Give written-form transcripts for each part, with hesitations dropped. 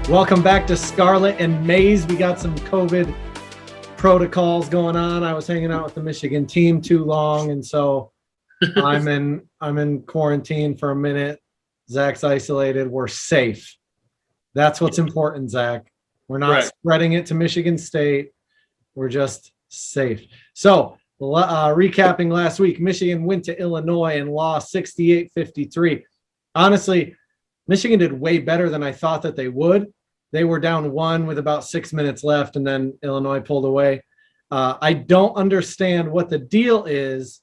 Welcome back to Scarlet and Maize. We got some COVID protocols going on. I was hanging out with the Michigan team too long, and so I'm in quarantine for a minute. Zach's isolated. We're safe. That's what's important, Zach. We're not spreading it to Michigan State. We're just safe. So, recapping last week, Michigan went to Illinois and lost 68-53. Honestly, Michigan did way better than I thought that they would. They were down 1 with about 6 minutes left, and then Illinois pulled away. I don't understand what the deal is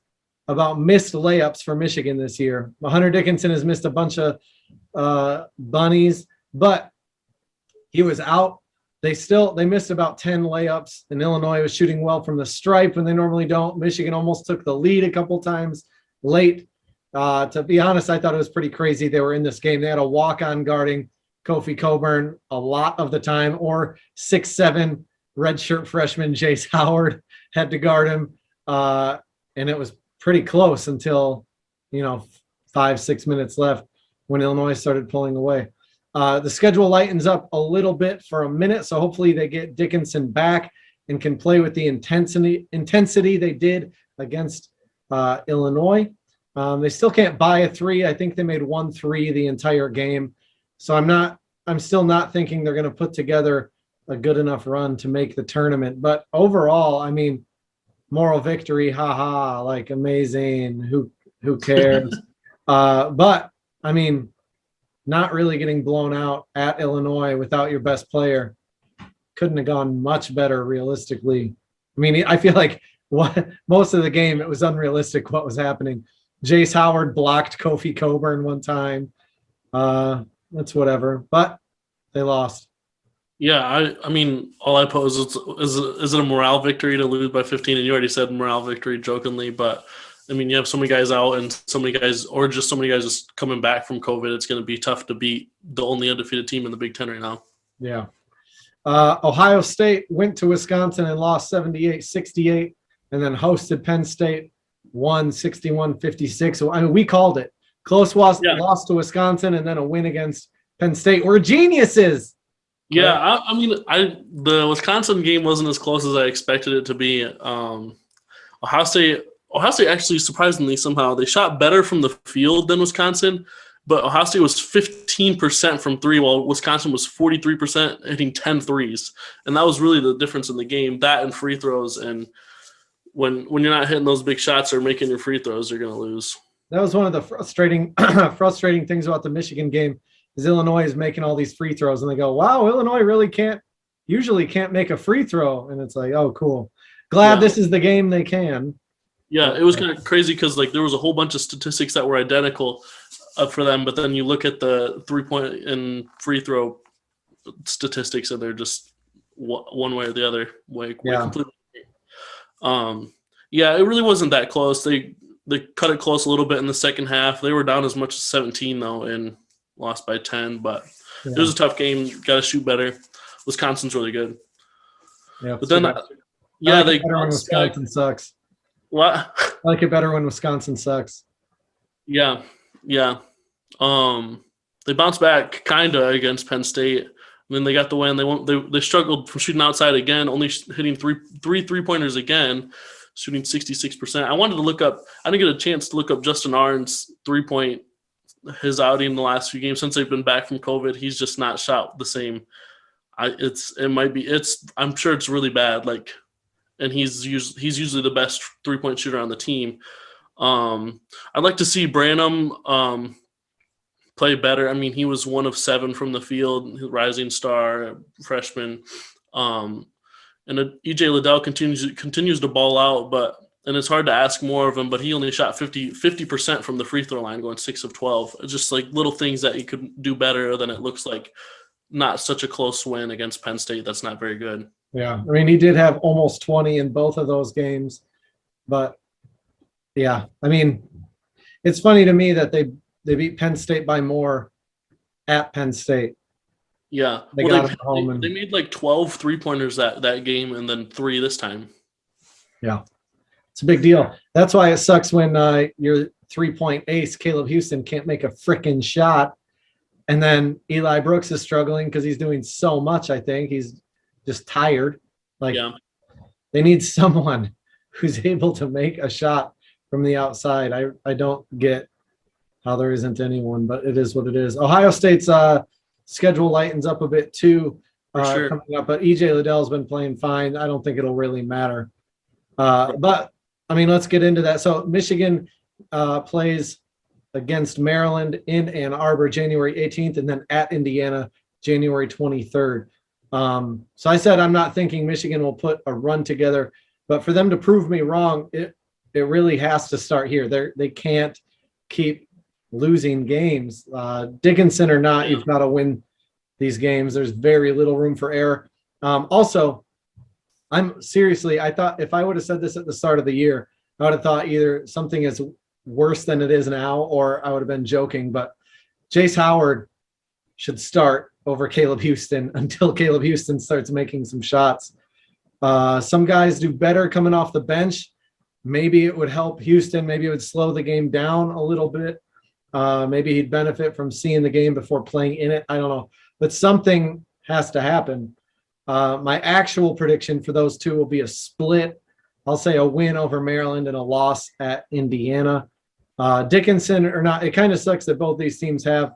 about missed layups for Michigan this year. Hunter Dickinson has missed a bunch of bunnies, but he was out. They missed about 10 layups, and Illinois was shooting well from the stripe when they normally don't. Michigan almost took the lead a couple times late. To be honest, I thought it was pretty crazy they were in this game. They had a walk-on guarding Kofi Cockburn a lot of the time, or 6'7" redshirt freshman Jace Howard had to guard him. And it was pretty close until, 5-6 minutes left when Illinois started pulling away. The schedule lightens up a little bit for a minute, so hopefully they get Dickinson back and can play with the intensity they did against Illinois. They still can't buy a three. I think they made 1 3 the entire game. So I'm still not thinking they're going to put together a good enough run to make the tournament. But overall, I mean, moral victory, haha, like amazing. Who cares? But I mean, not really getting blown out at Illinois without your best player couldn't have gone much better realistically. I mean, I feel like most of the game, it was unrealistic what was happening. Jace Howard blocked Kofi Cockburn one time. That's whatever, but they lost. Yeah, I mean, all I pose is it a morale victory to lose by 15? And you already said morale victory jokingly, but I mean, you have so many guys out and so many guys just coming back from COVID. It's going to be tough to beat the only undefeated team in the Big Ten right now. Yeah. Ohio State went to Wisconsin and lost 78-68, and then hosted Penn State, won 61-56. I mean, we called it. Close loss to Wisconsin and then a win against Penn State. We're geniuses. Yeah, I mean, the Wisconsin game wasn't as close as I expected it to be. Ohio State actually, surprisingly, somehow, they shot better from the field than Wisconsin, but Ohio State was 15% from three, while Wisconsin was 43%, hitting 10 threes. And that was really the difference in the game, that and free throws. And when you're not hitting those big shots or making your free throws, you're going to lose. That was one of the frustrating things about the Michigan game is Illinois is making all these free throws, and they go, wow, Illinois really can't make a free throw. And it's like, oh, cool. Glad this is the game they can. Yeah, it was kind of crazy because there was a whole bunch of statistics that were identical for them, but then you look at the 3-point and free throw statistics, and they're just one way or the other way completely. Yeah, it really wasn't that close. They cut it close a little bit in the second half. They were down as much as 17 though, and lost by 10. But it was a tough game. Got to shoot better. Wisconsin's really good. Yeah, but then they better when Wisconsin sucks. What? I like it better when Wisconsin sucks. Yeah. They bounced back kinda against Penn State. And then they got the win. They struggled from shooting outside again, only hitting three-pointers again, shooting 66%. I didn't get a chance to look up Justin Arn's 3-point, his outing in the last few games since they've been back from COVID. He's just not shot the same. I'm sure it's really bad. And he's usually the best 3-point shooter on the team. I'd like to see Branham play better. I mean, he was 1 of 7 from the field, rising star freshman. And EJ Liddell continues to ball out, and it's hard to ask more of him, but he only shot 50% from the free throw line, going 6 of 12. It's just like little things that he could do better than it looks like. Not such a close win against Penn State. That's not very good. Yeah, I mean, he did have almost 20 in both of those games, but yeah, I mean, it's funny to me that they beat Penn State by more at Penn State. Yeah, they made like 12 3-pointers that game, and then 3 this time. Yeah, it's a big deal. That's why it sucks when your 3-point ace Caleb Houston can't make a frickin' shot. And then Eli Brooks is struggling because he's doing so much. I think he's just tired. Like they need someone who's able to make a shot from the outside. I don't get how there isn't anyone, but it is what it is. Ohio State's schedule lightens up a bit too coming up, but EJ Liddell's been playing fine. I don't think it'll really matter. But I mean, let's get into that. So Michigan plays against Maryland in Ann Arbor January 18th, and then at Indiana January 23rd. So I said I'm not thinking Michigan will put a run together, but for them to prove me wrong, it really has to start here. They can't keep losing games. Dickinson or not, you've got to win these games. There's very little room for error. Also, I thought if I would have said this at the start of the year, I would have thought either something is worse than it is now, or I would have been joking, but Jace Howard should start over Caleb Houston until Caleb Houston starts making some shots. Some guys do better coming off the bench. Maybe it would help Houston. Maybe it would slow the game down a little bit. Maybe he'd benefit from seeing the game before playing in it. I don't know, but something has to happen. My actual prediction for those two will be a split. I'll say a win over Maryland and a loss at Indiana. Dickinson or not, it kind of sucks that both these teams have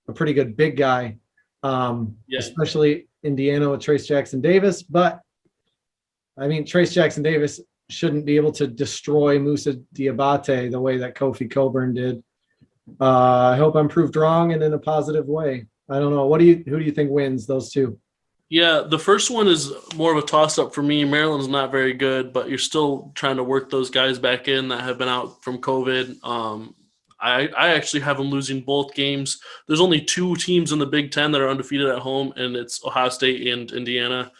a pretty good big guy, especially Indiana with Trace Jackson Davis. But I mean, Trace Jackson Davis shouldn't be able to destroy Moussa Diabate the way that Kofi Cockburn did. I hope I'm proved wrong and in a positive way. I don't know. Who do you think wins those two? Yeah, the first one is more of a toss-up for me. Maryland's not very good, but you're still trying to work those guys back in that have been out from COVID. I actually have them losing both games. There's only two teams in the Big Ten that are undefeated at home, and it's Ohio State and Indiana.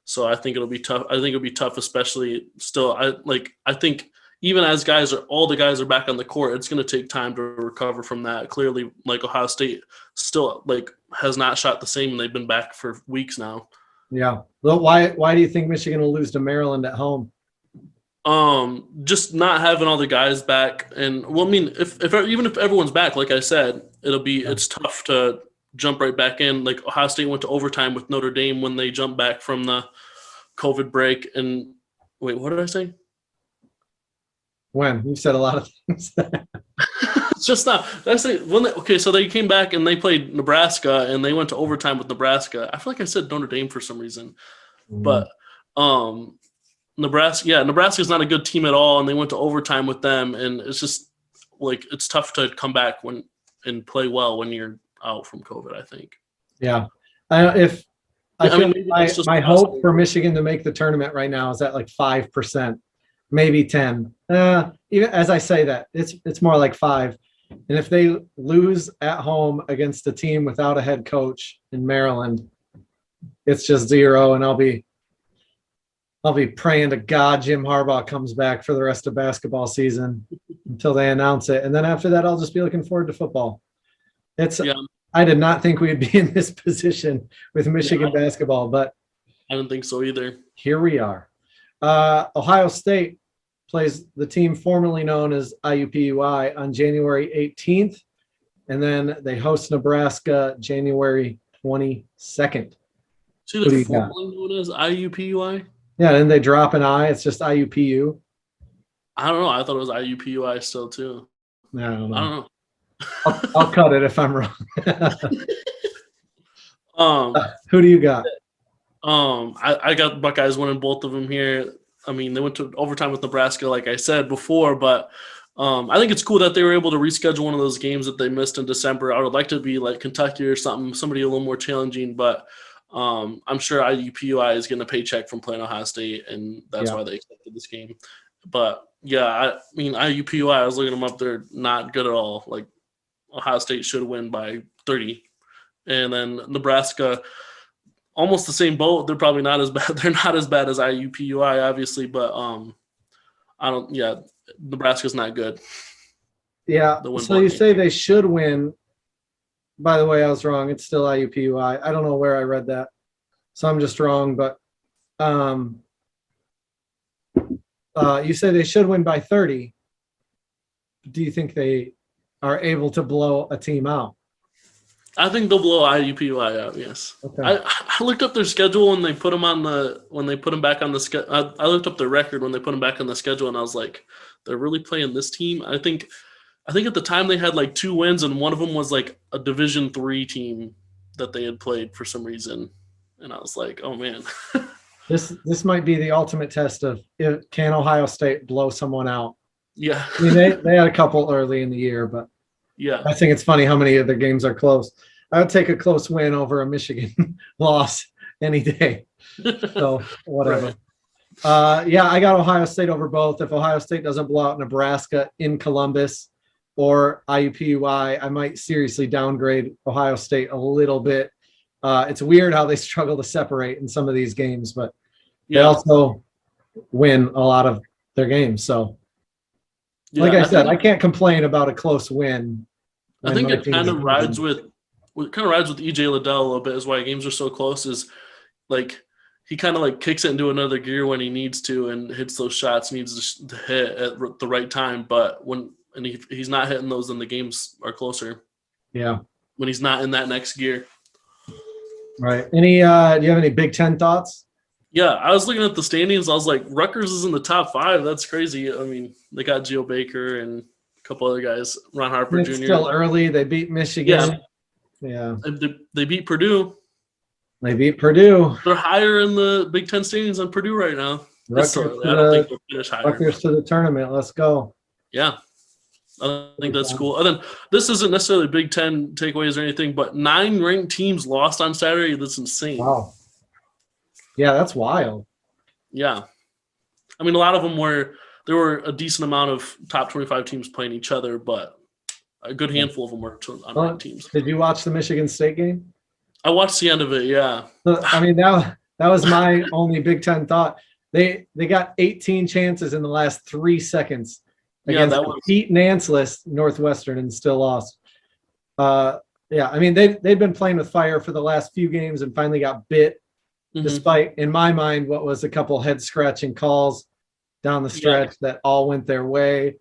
So I think it'll be tough. I think it'll be tough, especially still. I think even as all the guys are back on the court, it's going to take time to recover from that. Clearly, like Ohio State still has not shot the same, and they've been back for weeks now. Yeah. Well, why do you think Michigan will lose to Maryland at home? Just not having all the guys back, and well, I mean, even if everyone's back, like I said, it's tough to jump right back in. Like Ohio State went to overtime with Notre Dame when they jumped back from the COVID break. And wait, what did I say? When you said a lot of things. It's just not. So they came back and they played Nebraska and they went to overtime with Nebraska. I feel like I said Notre Dame for some reason, but Nebraska's not a good team at all, and they went to overtime with them, and it's just it's tough to come back and play well when you're out from COVID, I think. Yeah, my hope for Michigan to make the tournament right now is at 5%. Maybe 10. Even as I say that, it's more like 5. And if they lose at home against a team without a head coach in Maryland, it's just 0. And I'll be praying to God Jim Harbaugh comes back for the rest of basketball season until they announce it. And then after that, I'll just be looking forward to football. I did not think we'd be in this position with Michigan basketball, but I don't think so either. Here we are. Ohio State plays the team formerly known as IUPUI on January 18th, and then they host Nebraska January 22nd. See, they're formerly known as IUPUI? Yeah, and they drop an I. It's just IUPU. I don't know. I thought it was IUPUI still, too. I don't know. I'll cut it if I'm wrong. Who do you got? I got Buckeyes winning both of them here. I mean, they went to overtime with Nebraska, like I said before, but I think it's cool that they were able to reschedule one of those games that they missed in December. I would like to be like Kentucky or somebody a little more challenging, but I'm sure IUPUI is getting a paycheck from playing Ohio State, and that's why they accepted this game. But I mean, IUPUI, I was looking them up. They're not good at all. Like Ohio State should win by 30, and then Nebraska, almost the same boat. They're probably not as bad. They're not as bad as IUPUI, obviously, but Nebraska's not good. Yeah. So you say they should win. By the way, I was wrong. It's still IUPUI. I don't know where I read that, so I'm just wrong. But you say they should win by 30. Do you think they are able to blow a team out? I think they'll blow IUPUI out. Yes. Okay. I looked up their schedule when they put them back on the schedule. I looked up their record when they put them back on the schedule, and I was like, they're really playing this team. I think at the time they had like 2 wins, and one of them was like a Division III team that they had played for some reason, and I was like, oh man. This might be the ultimate test of can Ohio State blow someone out. Yeah. I mean, they had a couple early in the year, but Yeah. I think it's funny how many of their games are close. I would take a close win over a Michigan loss any day. So whatever. Right. Yeah, I got Ohio State over both. If Ohio State doesn't blow out Nebraska in Columbus or IUPUI, I might seriously downgrade Ohio State a little bit. It's weird how they struggle to separate in some of these games, but they also win a lot of their games. So, like I said, I can't complain about a close win. I think it kind of rides with EJ Liddell a little bit. Is why games are so close. Is like he kind of like kicks it into another gear when he needs to and hits those shots needs to hit at the right time. But he's not hitting those, then the games are closer. Yeah. When he's not in that next gear. Right. Do you have any Big Ten thoughts? Yeah, I was looking at the standings. I was like, Rutgers is in the top 5. That's crazy. I mean, they got Geo Baker and a couple other guys. Ron Harper Jr. It's still early. They beat Michigan. Yeah. They beat Purdue. They're higher in the Big Ten standings than Purdue right now. Rutgers I don't think they'll finish higher. Rutgers to the tournament. Let's go. Yeah. I think that's cool. And then this isn't necessarily Big Ten takeaways or anything, but 9 ranked teams lost on Saturday. That's insane. Wow. Yeah, that's wild. Yeah. I mean, a lot of them there were a decent amount of top 25 teams playing each other, but a good handful of them were unranked teams. Did you watch the Michigan State game? I watched the end of it, yeah. I mean, that was my only Big Ten thought. They got 18 chances in the last 3 seconds. Against Pete Nansless, Northwestern, and still lost. I mean, they'd been playing with fire for the last few games and finally got bit, despite, in my mind, what was a couple head-scratching calls down the stretch that all went their way.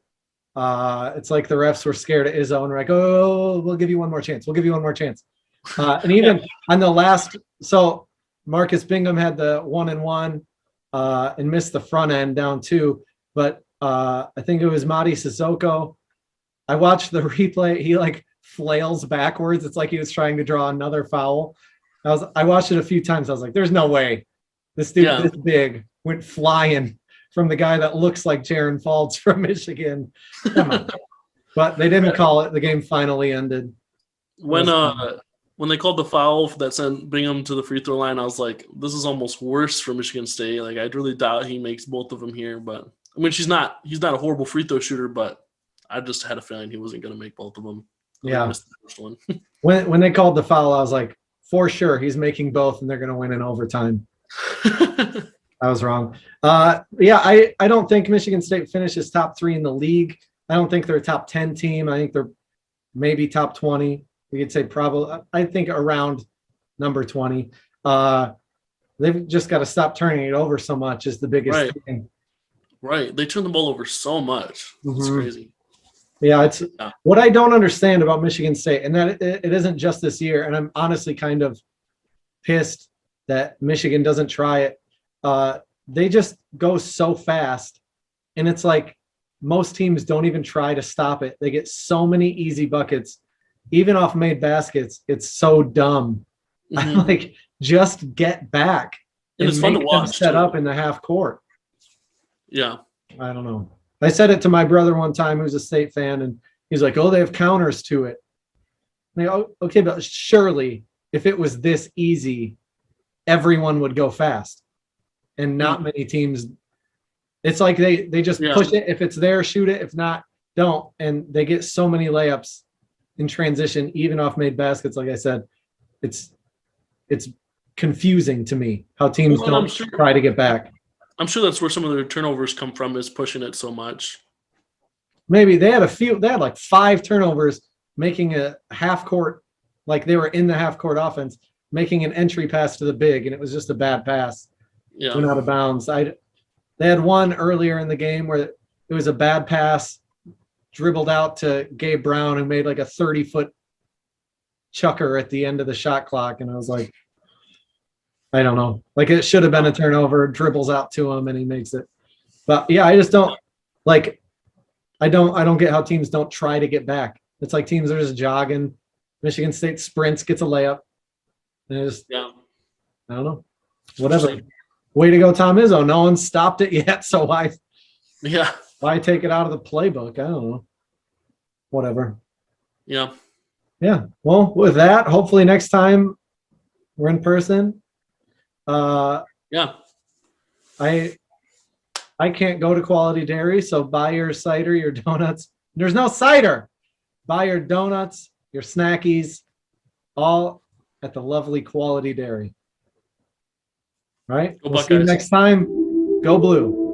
It's like the refs were scared of Izzo and were like, oh, we'll give you one more chance. And even on the last – so Marcus Bingham had the 1-and-1 and missed the front end down 2, but – I think it was Madi Sissoko. I watched the replay. He like flails backwards. It's like he was trying to draw another foul. I watched it a few times. I was like, there's no way this dude this big went flying from the guy that looks like Jaron Faulds from Michigan. Come on. But they didn't call it. The game finally ended. When they called the foul that sent Bingham to the free throw line, I was like, this is almost worse for Michigan State. Like, I really doubt he makes both of them here, but I mean, he's not a horrible free throw shooter, but I just had a feeling he wasn't going to make both of them. Yeah. I missed the first one. when they called the foul, I was like, for sure, he's making both, and they're going to win in overtime. I was wrong. I don't think Michigan State finishes top 3 in the league. I don't think they're a top 10 team. I think they're maybe top 20. We could say probably. I think around number 20. They've just got to stop turning it over so much is the biggest thing. Right. They turn the ball over so much. It's crazy. Yeah, what I don't understand about Michigan State, and that it isn't just this year, and I'm honestly kind of pissed that Michigan doesn't try it. They just go so fast, and it's like most teams don't even try to stop it. They get so many easy buckets, even off made baskets. It's so dumb. I'm like, just get back and it's fun to make watch, them set up in the half court. Yeah. I don't know. I said it to my brother one time who's a State fan, and he's like, oh, they have counters to it. I'm like, oh, okay, but surely if it was this easy, everyone would go fast. And not many teams. It's like they just push it. If it's there, shoot it. If not, don't. And they get so many layups in transition, even off made baskets. Like I said, it's confusing to me how teams don't try to get back. I'm sure that's where some of their turnovers come from, is pushing it so much. Maybe they had like 5 turnovers, making a half court, like they were in the half court offense, making an entry pass to the big, and it was just a bad pass. Yeah. Went out of bounds. They had one earlier in the game where it was a bad pass, dribbled out to Gabe Brown, who made like a 30-foot chucker at the end of the shot clock, and I was like, I don't know. Like it should have been a turnover, dribbles out to him and he makes it. But yeah, I just don't like I don't get how teams don't try to get back. It's like teams are just jogging. Michigan State sprints, gets a layup. And it just Yeah. I don't know. Whatever. Way to go, Tom Izzo. No one stopped it yet, so why take it out of the playbook? I don't know. Whatever. Yeah. Yeah. Well, with that, hopefully next time we're in person. Yeah. I can't go to Quality Dairy, so buy your cider, your donuts. There's no cider. Buy your donuts, your snackies, all at the lovely Quality Dairy. All right. Go We'll see you Buckeyes. next time. Go Blue.